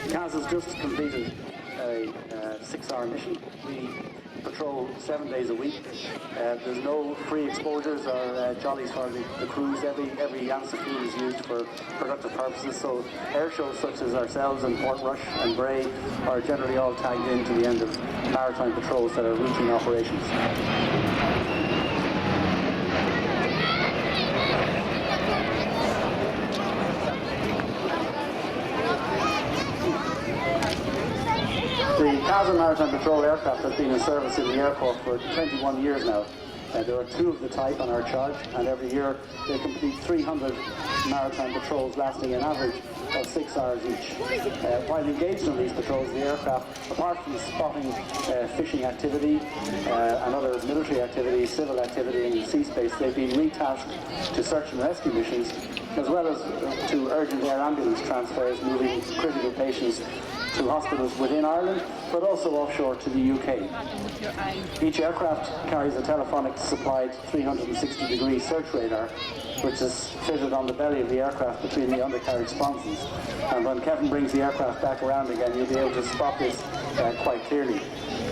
CASA's just completed a 6-hour mission. We patrol 7 days a week. There's no free exposures or jollies for the crews. Every ounce of fuel is used for productive purposes. So air shows such as ourselves and Portrush and Bray are generally all tagged in to the end of maritime patrols that are routine operations. The CASA Maritime Patrol aircraft has been in service in the Air Corps for 21 years now. There are 2 of the type on our charge, and every year they complete 300 maritime patrols lasting an average of 6 hours each. While engaged on these patrols, the aircraft, apart from spotting fishing activity and other military activity, civil activity in the sea space, they've been retasked to search and rescue missions, as well as to urgent air ambulance transfers moving critical patients to hospitals within Ireland, but also offshore to the UK. Each aircraft carries a telephonic supplied 360-degree search radar, which is fitted on the belly of the aircraft between the undercarriage sponsons. And when Kevin brings the aircraft back around again, you'll be able to spot this quite clearly.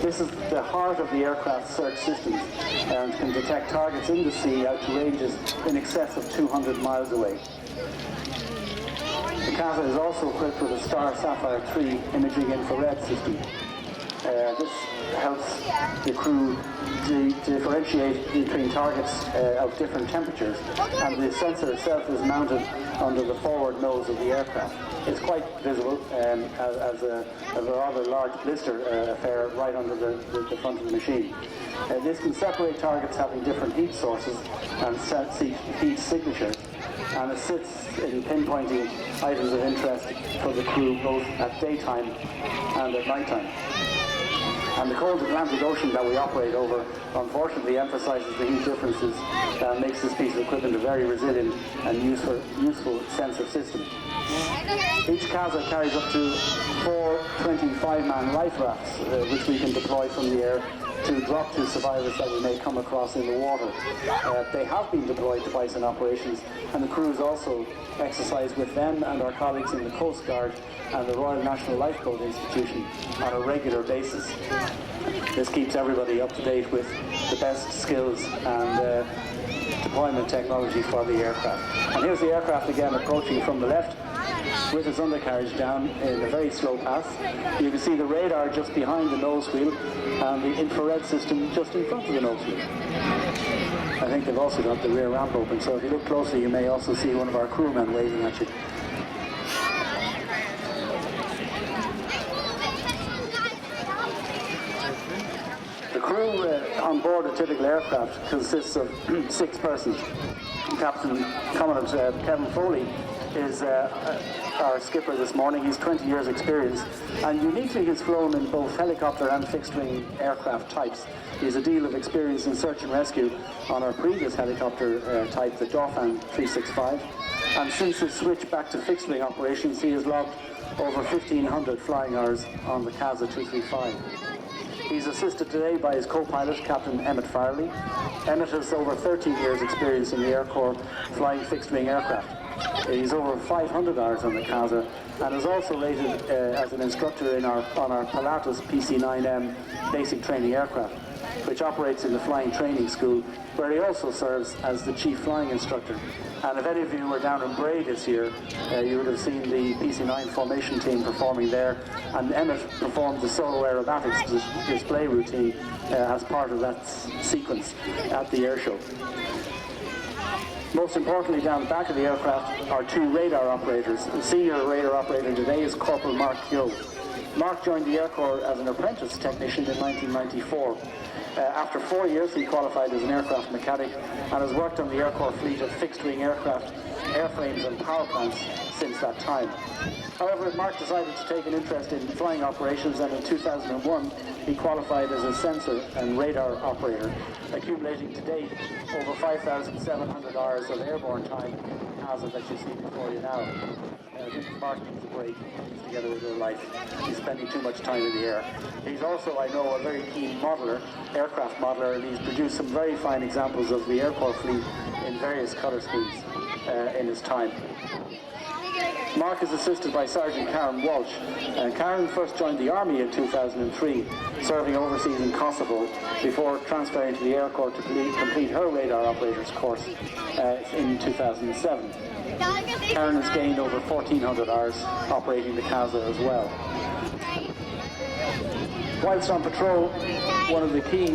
This is the heart of the aircraft search systems and can detect targets in the sea out to ranges in excess of 200 miles away. The CASA is also equipped with a Star Sapphire 3 imaging infrared system. This helps the crew differentiate between targets of different temperatures, and the sensor itself is mounted under the forward nose of the aircraft. It's quite visible as a rather large blister affair right under the front of the machine. This can separate targets having different heat sources and see heat signatures, and assists in pinpointing items of interest for the crew both at daytime and at nighttime. And the cold Atlantic Ocean that we operate over unfortunately emphasizes the heat differences and makes this piece of equipment a very resilient and useful sensor system. Each CASA carries up to 4 25-man life rafts, which we can deploy from the air to drop to survivors that we may come across in the water. They have been deployed to bison operations, and the crews also exercise with them and our colleagues in the Coast Guard and the Royal National Lifeboat Institution on a regular basis. This keeps everybody up to date with the best skills and deployment technology for the aircraft. And here's the aircraft again approaching from the left with its undercarriage down in a very slow path. You can see the radar just behind the nose wheel and the infrared system just in front of the nose wheel. I think they've also got the rear ramp open, so if you look closely you may also see one of our crewmen waving at you. The crew on board a typical aircraft consists of 6 persons. Captain Commandant Kevin Foley is our skipper this morning. He's 20 years experience, and uniquely he's flown in both helicopter and fixed-wing aircraft types. He has a deal of experience in search and rescue on our previous helicopter type, the Dauphin 365, and since his switch back to fixed-wing operations, he has logged over 1,500 flying hours on the CASA 235. He's assisted today by his co-pilot, Captain Emmett Farley. Emmett has over 13 years experience in the Air Corps flying fixed-wing aircraft. He's over 500 hours on the CASA and is also rated as an instructor on our Pilatus PC-9M basic training aircraft, which operates in the Flying Training School, where he also serves as the chief flying instructor. And if any of you were down in Bray this year, you would have seen the PC-9 formation team performing there, and Emmett performed the solo aerobatics display routine as part of that sequence at the air show. Most importantly, down the back of the aircraft are 2 radar operators. The senior radar operator today is Corporal Mark Yo. Mark joined the Air Corps as an apprentice technician in 1994. After 4 years, he qualified as an aircraft mechanic and has worked on the Air Corps fleet of fixed-wing aircraft, airframes and power plants since that time. However, Mark decided to take an interest in flying operations, and in 2001 he qualified as a sensor and radar operator, accumulating to date over 5,700 hours of airborne time in CASA that you see before you now. I think Mark needs a break. He's together with her life. He's spending too much time in the air. He's also, I know, a very keen modeler, aircraft modeler, and he's produced some very fine examples of the Air Corps fleet in various colour schemes in his time. Mark is assisted by Sergeant Karen Walsh. Karen first joined the Army in 2003, serving overseas in Kosovo, before transferring to the Air Corps to complete her radar operator's course in 2007. Karen has gained over 1,400 hours operating the CASA as well. Whilst on patrol, one of the key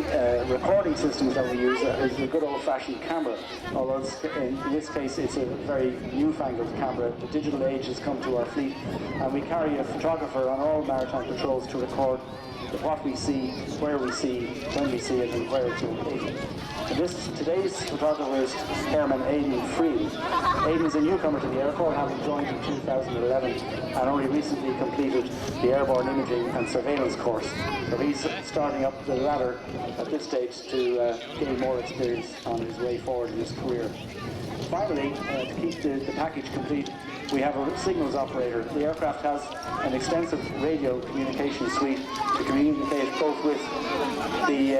recording systems that we use is the good old-fashioned camera, although in this case it's a very newfangled camera. The digital age has come to our fleet, and we carry a photographer on all maritime patrols to record what we see, where we see, when we see it, and where it's located. Today's photographer is Airman Aidan Freely. Aidan is a newcomer to the Air Corps, having joined in 2011 and only recently completed the airborne imaging and surveillance course. So he's starting up the ladder at this stage to gain more experience on his way forward in his career. Finally, to keep the package complete, we have a signals operator. The aircraft has an extensive radio communication suite to communicate both with the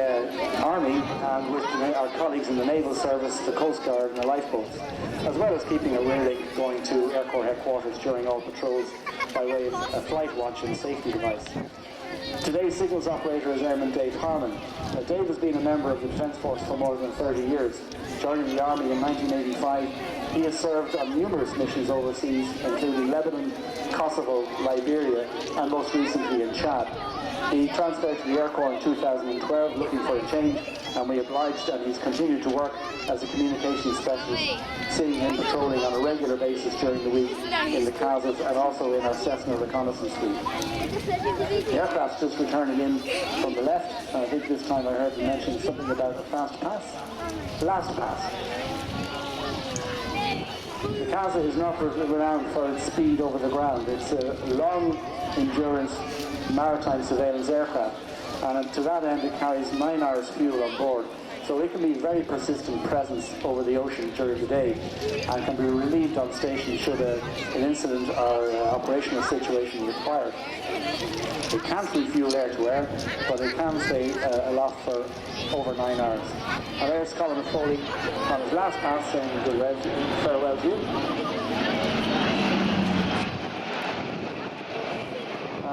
Army and with our colleagues in the Naval Service, the Coast Guard and the lifeboats, as well as keeping a link going to Air Corps headquarters during all patrols by way of a flight watch and safety device. Today's signals operator is Airman Dave Harmon. Dave has been a member of the Defence Force for more than 30 years. Joining the Army in 1985, he has served on numerous missions overseas, including Lebanon, Kosovo, Liberia, and most recently in Chad. He transferred to the Air Corps in 2012 looking for a change, and we obliged, and he's continued to work as a communications specialist, seeing him patrolling on a regular basis during the week in the CASAs and also in our Cessna reconnaissance fleet. The aircraft's just returning in from the left, and I think this time I heard him mention something about a fast pass. Last pass. The CASA is not renowned for its speed over the ground. It's a long endurance maritime surveillance aircraft, and to that end it carries 9 hours fuel on board. So it can be a very persistent presence over the ocean during the day and can be relieved on station should an incident or operational situation require. It can't refuel air to air, but it can stay aloft for over 9 hours. And there's Colin Foley on his last pass saying good farewell to you.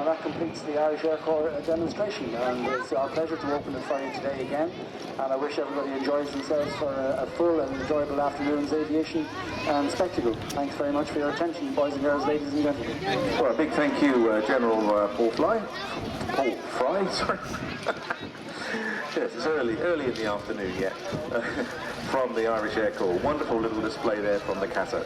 That completes the Irish Air Corps demonstration, and it's our pleasure to open it for you today again, and I wish everybody enjoys themselves for a full and enjoyable afternoon's aviation and spectacle. Thanks very much for your attention, boys and girls, ladies and gentlemen. Well, a big thank you, General Paul Fry, sorry. Yes, it's early in the afternoon yet, from the Irish Air Corps. Wonderful little display there from the CASA.